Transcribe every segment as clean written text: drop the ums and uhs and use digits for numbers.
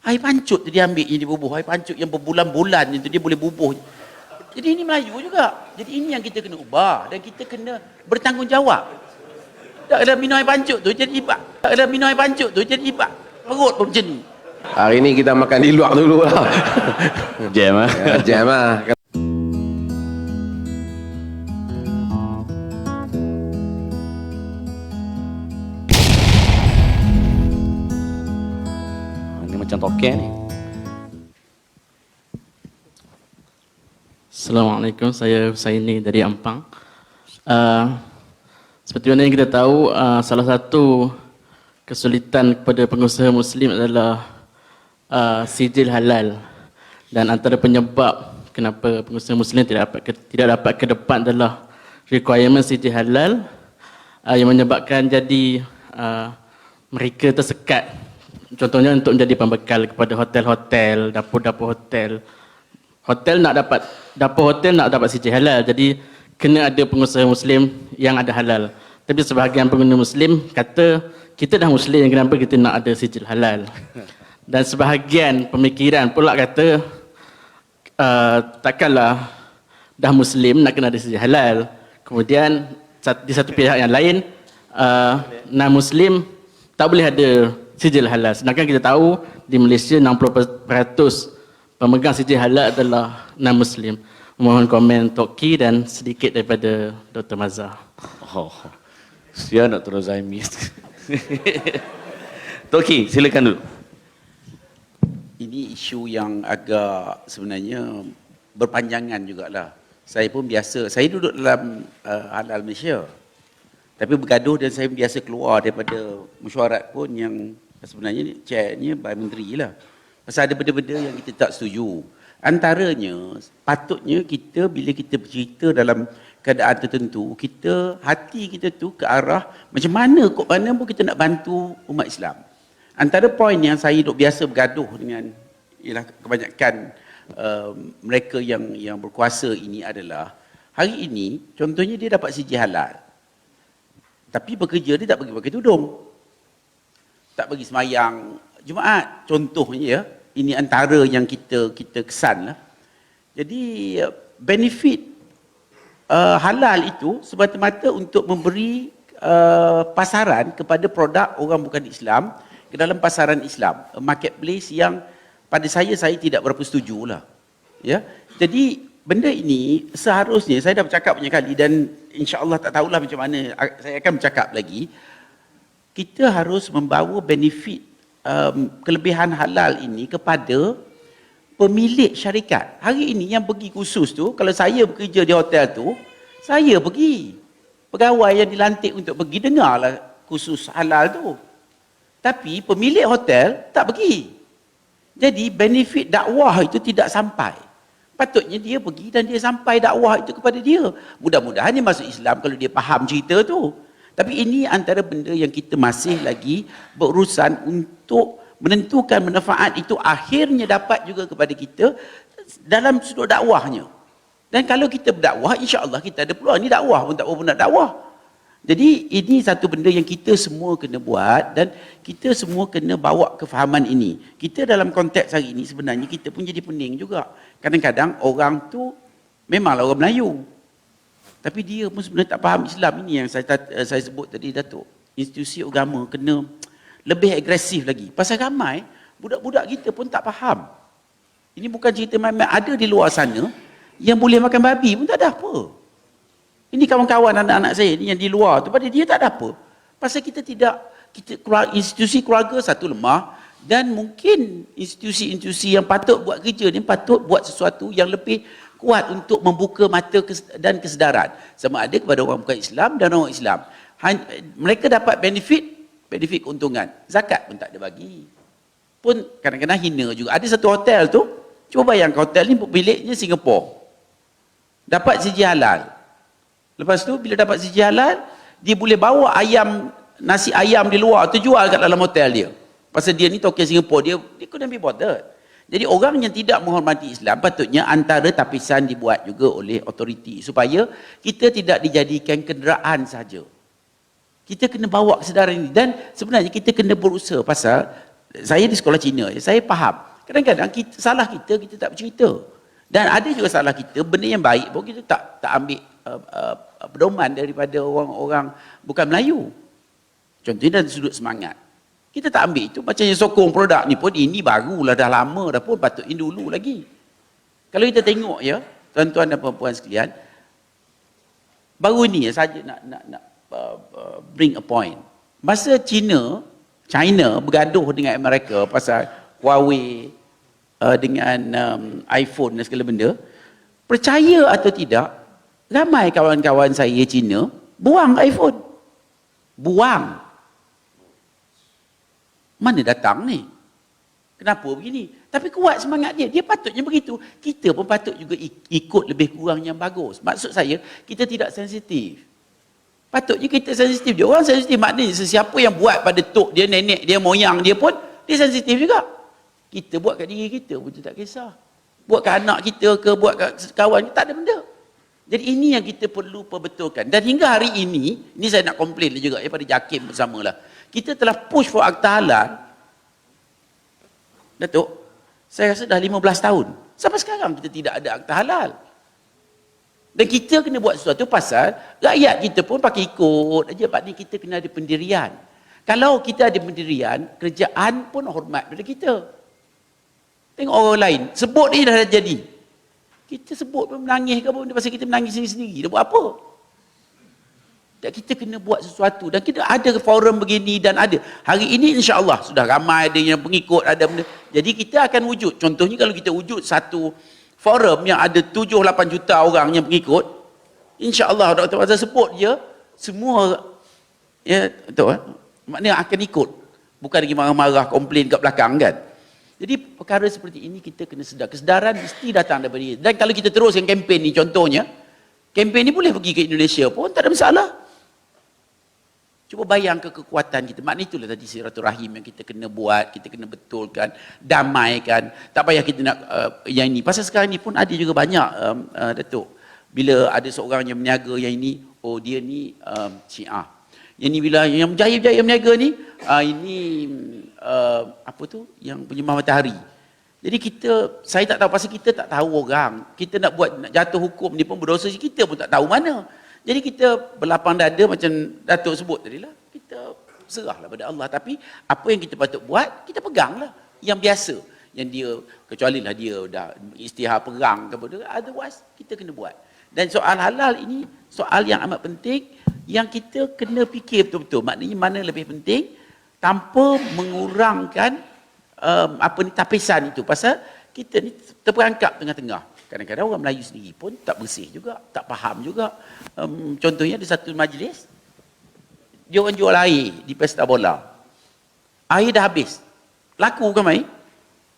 Air pancut tu dia ambil yang dibubuh, air pancut yang berbulan-bulan itu dia boleh bubuh. Jadi ini Melayu juga. Jadi ini yang kita kena ubah dan kita kena bertanggungjawab. Tak ada minum air pancut tu jadi ibak. Tak ada minum air pancut tu jadi ibak. Perut pun macam ni. Hari ni kita makan di luar dulu lah. Jam lah. Ya, jam lah. Ni macam token ni. Assalamualaikum, saya Husaini dari Ampang. Seperti mana yang kita tahu, salah satu kesulitan kepada pengusaha Muslim adalah sijil halal. Dan antara penyebab kenapa pengusaha Muslim tidak dapat ke depan adalah requirement sijil halal yang menyebabkan jadi mereka tersekat. Contohnya untuk menjadi pembekal kepada hotel-hotel, dapur-dapur hotel. Dapur hotel nak dapat sijil halal. Jadi kena ada pengusaha Muslim yang ada halal. Tapi sebahagian pengguna Muslim kata kita dah Muslim, kenapa kita nak ada sijil halal? Dan sebahagian pemikiran pula kata takkanlah dah Muslim nak kena ada sijil halal. Kemudian di satu pihak yang lain non-Muslim tak boleh ada sijil halal. Sedangkan kita tahu di Malaysia 60% pemegang sijil halal adalah non-Muslim. Mohon komen Toki dan sedikit daripada Dr. Mazhar. Oh, siapa nak terus Zaimi? Toki, silakan dulu. Ini isu yang agak sebenarnya berpanjangan jugalah. Saya pun biasa, saya duduk dalam halal Malaysia. Tapi bergaduh dan saya biasa keluar daripada mesyuarat pun yang sebenarnya chairnya by menteri lah. Pasal ada benda-benda yang kita tak setuju. Antaranya, patutnya kita bila kita bercerita dalam keadaan tertentu, hati kita tu ke arah macam mana, kok mana pun kita nak bantu umat Islam. Antara poin yang saya duk biasa bergaduh dengan ialah kebanyakan mereka yang berkuasa ini adalah, hari ini contohnya dia dapat sijil halal. Tapi bekerja dia tak pergi pakai tudung. Tak pergi semayang Jumaat, contohnya ya. Ini antara yang kita kesan lah. Jadi benefit halal itu semata-mata untuk memberi pasaran kepada produk orang bukan Islam ke dalam pasaran Islam, marketplace yang pada saya tidak berapa setuju lah. Ya, jadi benda ini seharusnya saya dah bercakap banyak kali dan insya-Allah tak tahulah macam mana saya akan bercakap lagi. Kita harus membawa benefit kelebihan halal ini kepada pemilik syarikat. Hari ini yang pergi khusus tu, kalau saya bekerja di hotel tu, saya pergi. Pegawai yang dilantik untuk pergi, dengarlah khusus halal tu. Tapi pemilik hotel tak pergi. Jadi benefit dakwah itu tidak sampai. Patutnya dia pergi dan dia sampai dakwah itu kepada dia. Mudah-mudahan dia masuk Islam kalau dia faham cerita tu. Tapi ini antara benda yang kita masih lagi berurusan untuk menentukan manfaat itu akhirnya dapat juga kepada kita dalam sudut dakwahnya. Dan kalau kita berdakwah, insya-Allah kita ada peluang. Ini dakwah pun tak apa nak dakwah. Jadi ini satu benda yang kita semua kena buat dan kita semua kena bawa kefahaman ini. Kita dalam konteks hari ini sebenarnya kita pun jadi pening juga. Kadang-kadang orang tu memanglah orang Melayu. Tapi dia pun sebenarnya tak faham Islam. Ini yang saya sebut tadi, Datuk. Institusi agama kena lebih agresif lagi. Pasal ramai budak-budak kita pun tak faham. Ini bukan cerita main-main. Ada di luar sana yang boleh makan babi pun tak ada apa. Ini kawan-kawan anak-anak saya ni yang di luar tu, pada dia tak ada apa. Pasal institusi keluarga satu lemah dan mungkin institusi-institusi yang patut buat kerja ni patut buat sesuatu yang lebih kuat untuk membuka mata dan kesedaran sama ada kepada orang bukan Islam dan orang Islam. Mereka dapat benefit keuntungan. Zakat pun tak ada bagi. Pun kadang-kadang hina juga. Ada satu hotel tu, cuba bayangkan hotel ni pemiliknya Singapura. Dapat sijil halal. Lepas tu bila dapat sijil halal, dia boleh bawa nasi ayam di luar tu jual kat dalam hotel dia. Pasal dia ni token Singapura, dia couldn't be bothered. Jadi orang yang tidak menghormati Islam patutnya antara tapisan dibuat juga oleh autoriti supaya kita tidak dijadikan kenderaan saja. Kita kena bawa kesedaran ini dan sebenarnya kita kena berusaha pasal saya di sekolah Cina, saya faham. Kadang-kadang salah kita tak bercerita. Dan ada juga salah kita, benda yang baik pun kita tak ambil pedoman daripada orang-orang bukan Melayu. Contohnya dari sudut semangat. Kita tak ambil itu, macam yang sokong produk ni pun, ini barulah, dah lama dah pun, patut ini dulu lagi. Kalau kita tengok ya, tuan-tuan dan puan-puan sekalian, baru ni saja nak bring a point. Masa China bergaduh dengan Amerika pasal Huawei dengan iPhone dan segala benda, percaya atau tidak, ramai kawan-kawan saya Cina buang iPhone. Buang. Mana datang ni? Kenapa begini? Tapi kuat semangat dia. Dia patutnya begitu. Kita pun patut juga ikut lebih kurang yang bagus. Maksud saya, kita tidak sensitif. Patutnya kita sensitif. Dia orang sensitif, maknanya sesiapa yang buat pada tok dia, nenek dia, moyang dia pun, dia sensitif juga. Kita buat kat diri kita pun tak kisah. Buat kat anak kita ke, buat kat kawan, tak ada benda. Jadi ini yang kita perlu perbetulkan. Dan hingga hari ini saya nak komplain juga daripada JAKIM bersamalah. Kita telah push for akta halal. Datuk, saya rasa dah 15 tahun. Sampai sekarang kita tidak ada akta halal. Dan kita kena buat sesuatu pasal rakyat kita pun pakai ikut aja. Pak ni kita kena ada pendirian. Kalau kita ada pendirian, kerajaan pun hormat pada kita. Tengok orang lain, sebut ni dah jadi. Kita sebut pun menangis ke apa, pasal kita menangis sendiri-sendiri. Dah buat apa? Dan kita kena buat sesuatu. Dan kita ada forum begini dan ada. Hari ini insya-Allah sudah ramai ada yang pengikut, ada benda. Jadi kita akan wujud. Contohnya kalau kita wujud satu forum yang ada 7-8 juta orang yang pengikut, insya-Allah Dr. Fazal sebut je, semua ya betul maknanya akan ikut. Bukan lagi marah-marah, komplain kat belakang kan. Jadi perkara seperti ini kita kena sedar. Kesedaran mesti datang daripada dia. Dan kalau kita teruskan kempen ni, contohnya, kempen ni boleh pergi ke Indonesia pun, tak ada masalah. Cuba bayangkan kekuatan kita. Maknanya itulah tadi silaturahim yang kita kena buat, kita kena betulkan, damaikan. Tak payah kita nak yang ini. Pasal sekarang ni pun ada juga banyak, Datuk. Bila ada seorang yang berniaga yang ini, oh dia ni Syiah. Yang ni bila yang berjaya-jaya berniaga ni, ini apa tu, yang penyembah matahari. Jadi saya tak tahu, pasal kita tak tahu orang. Kita nak jatuh hukum ni pun berdosa, kita pun tak tahu mana. Jadi kita berlapang dada macam Datuk sebut tadi lah. Kita serahlah pada Allah. Tapi apa yang kita patut buat, kita peganglah. Yang biasa. Yang dia, kecuali lah dia dah istihar perang ke apa. Otherwise, kita kena buat. Dan soal halal ini, soal yang amat penting, yang kita kena fikir betul-betul. Maknanya mana lebih penting, tanpa mengurangkan tapisan itu. Pasal kita ni terperangkap tengah-tengah. Kadang-kadang orang Melayu sendiri pun tak bersih juga, tak faham juga. Contohnya ada satu majlis, dia orang jual air di pesta bola. Air dah habis. Laku kan mai?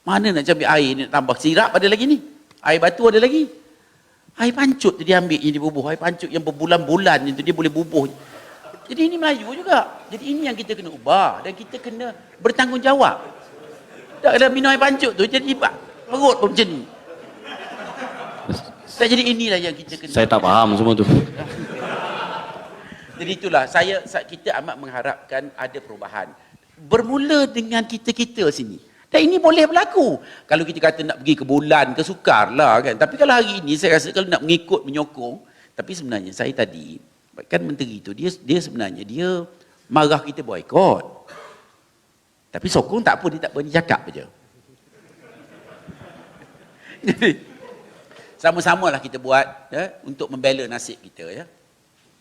Mana nak ambil air ni, nak tambah sirap ada lagi ni. Air batu ada lagi. Air pancut tu dia ambil, yang dia bubuh. Air pancut yang berbulan-bulan itu dia boleh bubuh. Jadi ini Melayu juga. Jadi ini yang kita kena ubah. Dan kita kena bertanggungjawab. Tak ada minum air pancut tu, jadi perut pun macam ni. Jadi inilah yang kita kena. Saya tak faham semua tu. Jadi itulah, kita amat mengharapkan ada perubahan. Bermula dengan kita-kita sini. Dan ini boleh berlaku. Kalau kita kata nak pergi ke bulan, ke sukar lah kan. Tapi kalau hari ini, saya rasa kalau nak mengikut, menyokong. Tapi sebenarnya saya tadi, kan menteri tu, dia sebenarnya, dia marah kita boykot. Tapi sokong tak apa, dia tak berani cakap je. Sama-samalah kita buat ya, untuk membela nasib kita ya.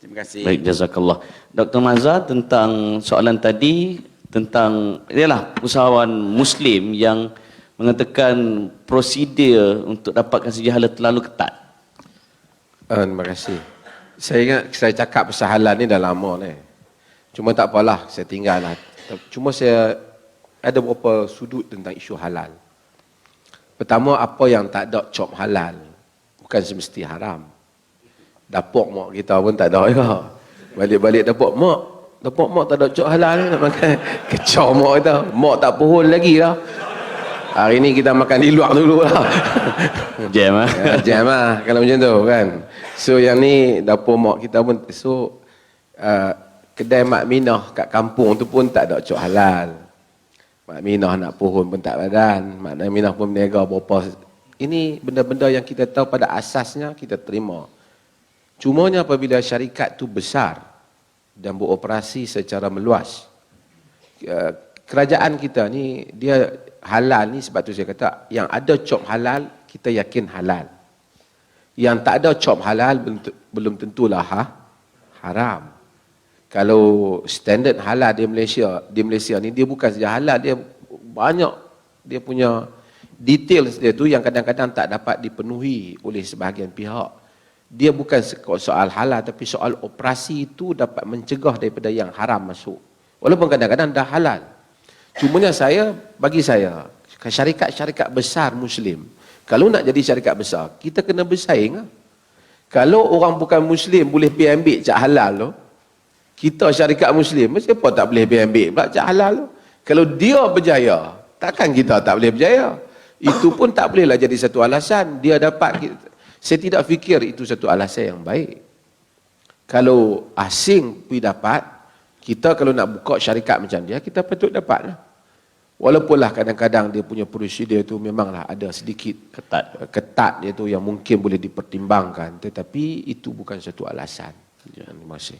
Terima kasih. Baik, jazakallah. Dr. Mazhar, tentang soalan tadi, tentang ialah usahawan Muslim yang mengatakan prosedur untuk dapatkan sejahala terlalu ketat. Terima kasih. Saya ingat saya cakap pasal halal ni dah lama ni. Cuma tak apalah, saya tinggal lah. Cuma saya ada beberapa sudut tentang isu halal. Pertama, apa yang tak ada cop halal bukan semesti haram. Dapur mak kita pun tak ada ya. Balik-balik dapur mak tak ada cop halal ni, nak makan kecau mak kita. Mak tak pohon lagi lah. Hari ni kita makan di luar dulu lah. Jam ah. Jam lah kalau macam tu kan. So yang ni dapur mak kita pun, so kedai Mak Minah kat kampung tu pun tak ada cok halal. Mak Minah nak pohon pun tak badan, Mak Minah pun berniaga berapa. Ini benda-benda yang kita tahu pada asasnya kita terima. Cumanya apabila syarikat tu besar dan beroperasi secara meluas, kerajaan kita ni dia halal ni, sebab tu saya kata yang ada cop halal kita yakin halal. Yang tak ada cop halal belum tentulah haram. Kalau standard halal di Malaysia ni dia bukan saja halal, dia banyak, dia punya details dia tu yang kadang-kadang tak dapat dipenuhi oleh sebahagian pihak. Dia bukan soal halal tapi soal operasi itu dapat mencegah daripada yang haram masuk. Walaupun kadang-kadang dah halal. Cumanya bagi saya, syarikat-syarikat besar Muslim, kalau nak jadi syarikat besar, kita kena bersaing. Kalau orang bukan Muslim boleh pergi ambil cak halal tu, kita syarikat Muslim, siapa tak boleh pergi ambil pula cak halal tu? Kalau dia berjaya, takkan kita tak boleh berjaya? Itu pun tak bolehlah jadi satu alasan. Dia dapat, saya tidak fikir itu satu alasan yang baik. Kalau asing pergi dapat, kita kalau nak buka syarikat macam dia, kita patut dapat lah. Walaupun kadang-kadang dia punya prosedur tu memanglah ada sedikit ketat dia tu yang mungkin boleh dipertimbangkan, tetapi itu bukan satu alasan. Terima kasih.